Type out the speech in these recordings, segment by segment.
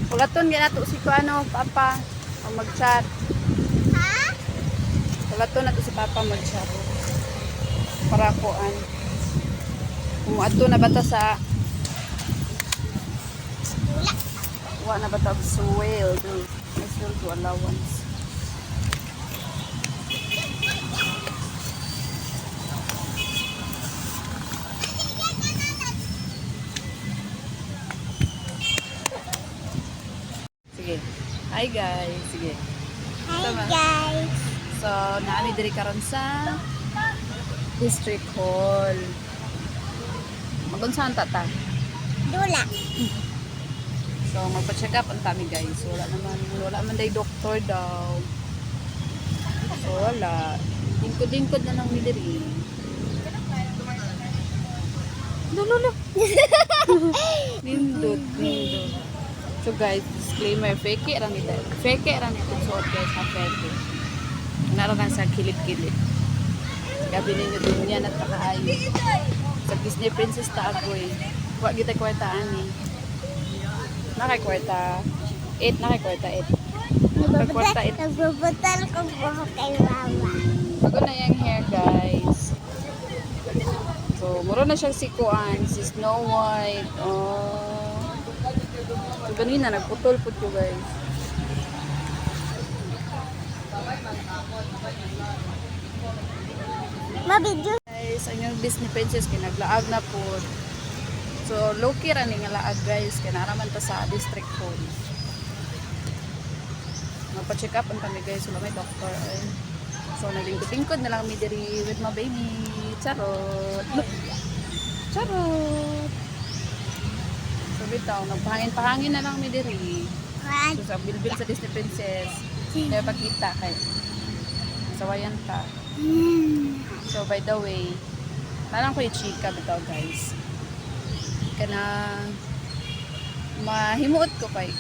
Pulaton ganato si ano, Papa, ang mag-chat. Ha? Pulaton nato si Papa mag-chat. Para kuan. Kumuadto na bata sa wa na bata og swell, dude. May swell to allowance. Sige. Hi guys. Sige. Hi Tama. guys. So, naami diri karon sa District Hall. Magunsahan tata. Dula. So, magpa-check up ang tami guys. Wala man day doktor daw. So, wala. Lingkod-lingkod na lang ni diri. Lolo. Nindot. So guys, disclaimer, fake ra nito. Fake ra nito suot guys, ha fake. Naroon sa kilid-kilid. Gabi ninyo din yan at pakaayo. Sa Disney Princess ta ako eh. Huwag kita kwarta ani. Nakay kwarta 8, nakay kwarta 8. Kwarta 8. Nagbubutal ko buhok kay mama. Bago na yung hair guys. So, muro na siyang sikuan, si Snow White. Oh. So, ganina, nagputol po siya guys. Mabidyo. Guys, ang yung Disney Princess, kinaglaag na po. So, low-key ra ni nga laag guys, kinaraman ta sa District Hall. Magpa-check up ang kami guys, wala may doctor. Ay. So, naglingkod-lingkod na lang mi diri with my baby. Charot! Charot! So, bitaw, nagpahangin-pahangin na lang mi diri. So, sa bilbil sa Disney Princess, kaya pagkita kay sawayan ka. So, by the way, nalang ko yung chika bitaw guys. Kana mahimuot ko kay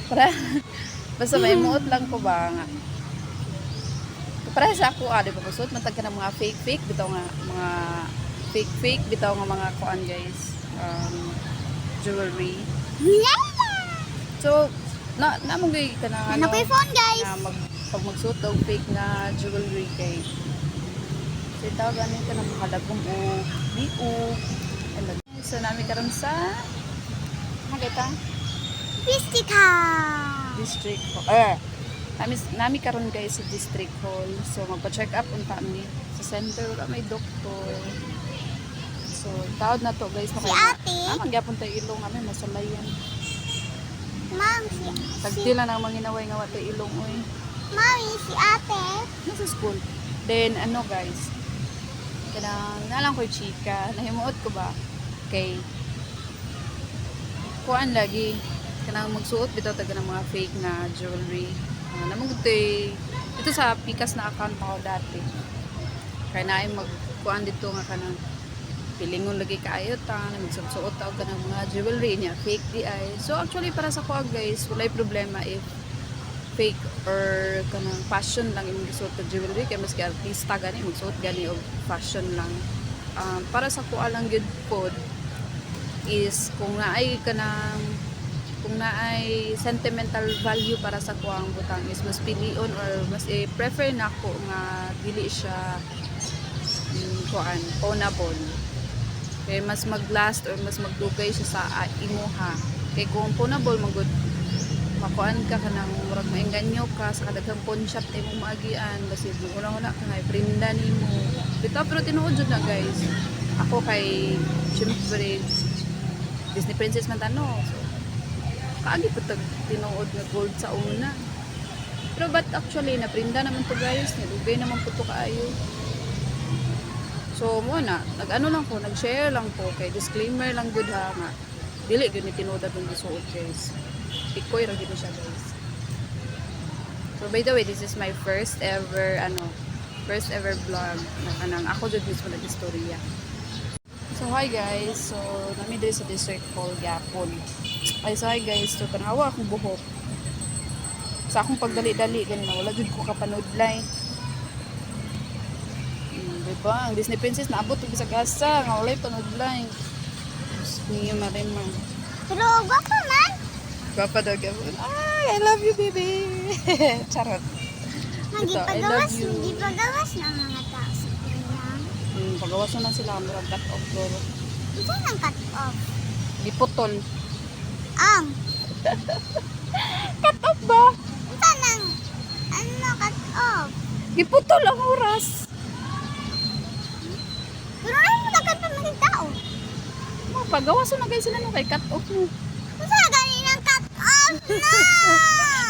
para basta mahimuot lang ko ba nga para sa ako di ba kusot matag ka ng mga fake bitaw nga mga fake bitaw nga mga kuan guys jewelry. So namong gay ka na Ano kay phone guys? pag magsuot og fake nga jewelry kay so tawag ganin ka ng mahadagong o biog. So, nami karon sa hagata Pistika. District Hall. Nami karon guys sa District Hall. So, magpa-check up unta mi sa center wala may doktor. So, taod na to guys. Si ate. Magyapon tayo ilong kami masalayan. Ma'am, Tagtila na manginaway nga watay ilong oy. Mami, si ate. Nasa school. Then ano guys? Kanang nalang ko chika. Nahimuot ko ba? Kay kuan lagi kanang magsuot bitaw taga ng mga fake na jewelry. Namang ito sa Pikas na account ako dati. Kaya naay magkuan dito nga kanang pilingon lagi kaayo ta magsuot ta og kanang mga jewelry niya fake di ay. So actually para sa kuan guys, walay problema if fake or kanang fashion lang imong gisuot og jewelry kay maski artista gani magsuot gani og fashion lang. Para sa kuan lang gyud pod is kung naay sentimental value para sa kuang butang is mas pilion or mas prefer nako nga dili siya kuan pawnable kay mas maglast or mas magdugay siya sa imuha kay kung pawnable magud makuan ka kanang murag maengganyo ka sa kadaghang pawn shop na imong maagian basi wala ka nga prinda nimo bitaw pero tinuod jud na guys ako kay syempre Disney Princess man tano. So, kaagi po tinuod nga gold sa una. Pero but actually, naprinda naman to guys. Nilugay naman po to kaayo. So, muna, nag-ano lang po, nag-share lang po. Kay disclaimer lang good ha nga. Dili, gani tinuod atong gisuot guys. Pikoy ra gini siya guys. So, by the way, this is my first ever vlog. Kanang ako jud mismo nag-istorya. So hi guys, so nami diri sa District Hall gapon. Ay so hi guys, so tanawa akong buhok. Sa akong pagdali-dali ganina wala jud ko kapanudlay. Diba? Ang Disney Princess naabot og sa gasa, nga walay panudlay. Niyo marimang. Pero gwapo man. Gwapa daw gabon. Ay, I love you, baby. Charot. Ito, I love you. Nagipagawas ng mga tao sa kanya. Pagawas na sila. Murag cut off ko. Isa nang cut off. Giputol. Ang. Cut off ba? Isa nang, cut off. Giputol ang oras. Pero ano mo na cut off ng tao? Pagawas na guys sila no kay cut off mo. Isa ganinang cut off na.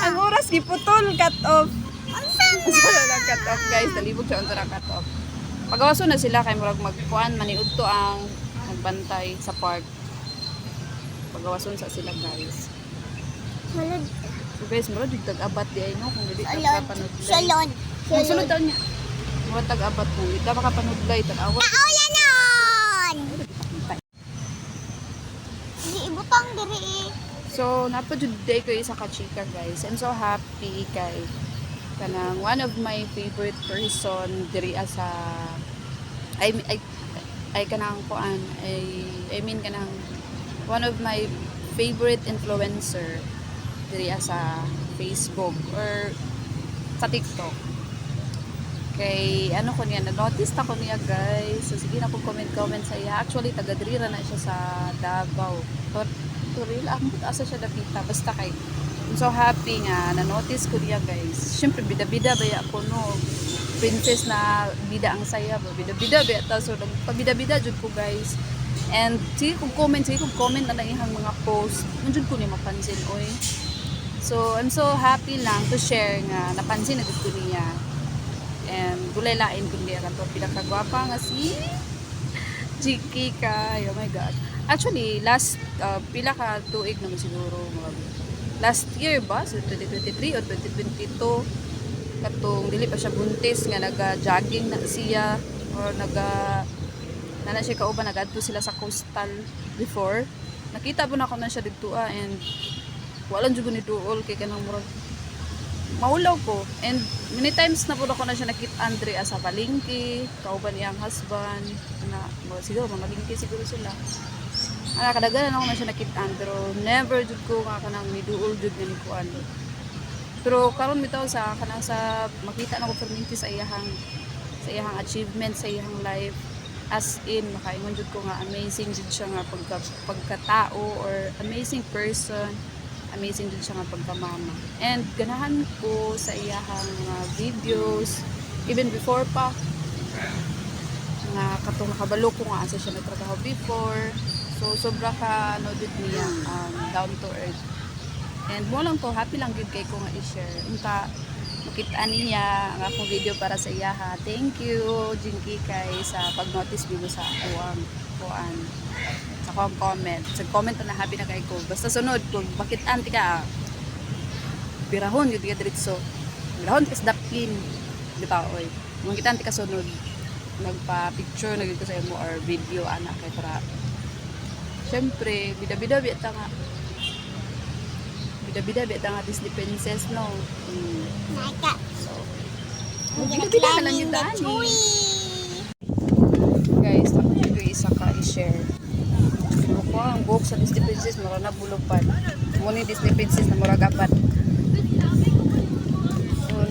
Ang oras giputol, cut off. Unsa Unsa na cut off guys, talibog siya unsa na cut off. Pagawaso na sila kay murag magkuan maniud to ang nagbantay sa park. Pagawason sa sila guys. Sulod. So guys, murag dig tag-abat di ay no kung dili ka Sulod. makapanudlay. Sulod. Sulod daw niya. Murag tag-abat mo, di ka makapanudlay tag-awat. Tao yan nun. Di ibutang diri. So, napadud day ko isa ka chika guys. I'm so happy kay kanang one of my favorite person diri sa I kanang kuan I mean kanang one of my favorite influencer diri sa Facebook or sa TikTok. Kay ano ko niya na-notice ta ko niya guys. So sige na ko comment sa iya. Actually taga diri ra na siya sa Davao. To real ambot asa siya dapita basta kay I'm so happy nga na-notice ko niya guys. Syempre bida-bida baya ko no. Princess na bida ang saya ba. Bida-bida baya ta so pabida-bida jud ko guys. And sige kong comment na lang ihang mga post. Nandiyan ko ni mapansin oy. So I'm so happy lang to share nga napansin na gud ko niya. And gulay lain kundi ang to pinakagwapa nga si Jiki kay. Oh my god. Actually last pila ka tuig naman siguro last year ba so 2023 o 2022 katong dili pa siya buntis nga naga-jogging na siya or na siya kauban nagadto sila sa coastal before. Nakita po na ako na siya dito and walang jud ni duol kay kanang murag maulaw ko. And many times na po ako na siya nakita Andrea sa palengke, kauban niyang husband na siguro mga palengke siguro sila. Kadagaran ako na siya nakita Andrew. Never jud ko nga kanang niduol jud nga ni kuan. Pero karon bitaw sa kanang sa makita na ko perminti sa iyahang achievement sa iyahang life. As in makaingon jud ko nga amazing jud siya nga pagkatao or amazing person. Amazing din siya nga pagkamama. And ganahan ko sa iyahang mga videos even before pa nga katong nakabalo ko nga asa siya nagtrabaho before. So sobra ka ano dito niya down to earth. And mo lang to happy lang gid kay ko nga i-share. Unta makita niya ang akong video para sa iya ha. Thank you Jinky kay sa pag-notice bigo sa akong kuan. Sa akong comment. Sa comment na happy na kay ko. Basta sunod kung bakit anti ka birahon gyud ka diretso. Birahon kas dapkin. Bitaw oy. Kung kita anti ka sunod nagpa-picture na gyud ko sa imo or video ana kay para syempre bida-bida bita nga Disney princess no. Naka. So bida-bida ka lang yung dani. Guys, ako dito isa ka i-share. Ano ko ang buhok sa Disney princess mura na bulupan. Muna Disney princess na mura gapat. So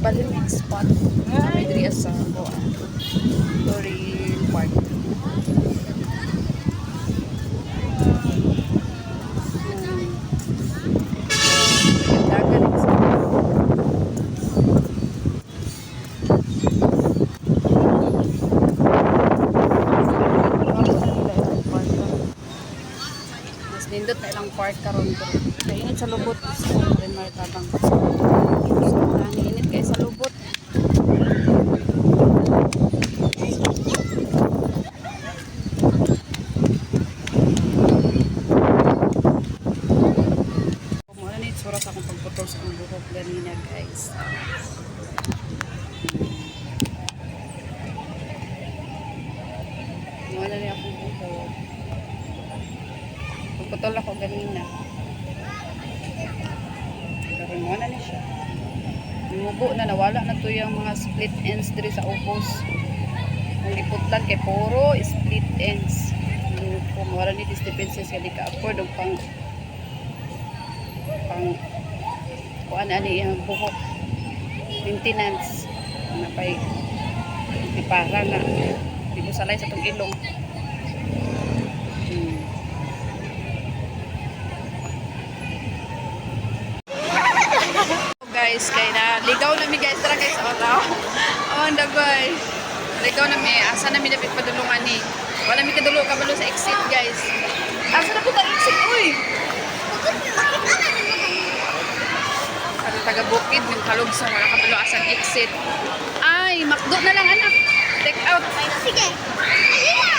balin spot sa may diri sa Tory Park. Nindot na ilang park karon ko. Kainit sa lubot. So, rin martabang. So, init kayo sa lubot. Muna ni tsura sa akong pagputol sa akong buhok ganina guys. Muna ni akong buhok. Putol ako ganina. Pero wala na siya. Umubo na, nawala na to yung mga split ends diri sa ubos. Ang liputlan kay puro split ends. Kung wala ni Disney princess kaya di ka afford og pang pang kuan ani yung buhok maintenance na pay ipara na di mo salay sa tong ilong. Guys, kay na ligaw na mi guys tara guys oraw. Oh, dagoy. Ligaw na mi asa na mi dapat padulungan ni. Wala mi kadulo kabalo sa exit guys. Asa na po ta exit uy. Para taga bukid min kalog sa wala kabalo asang exit. Ay, makdo na lang anak. Take out. Sige. Alina.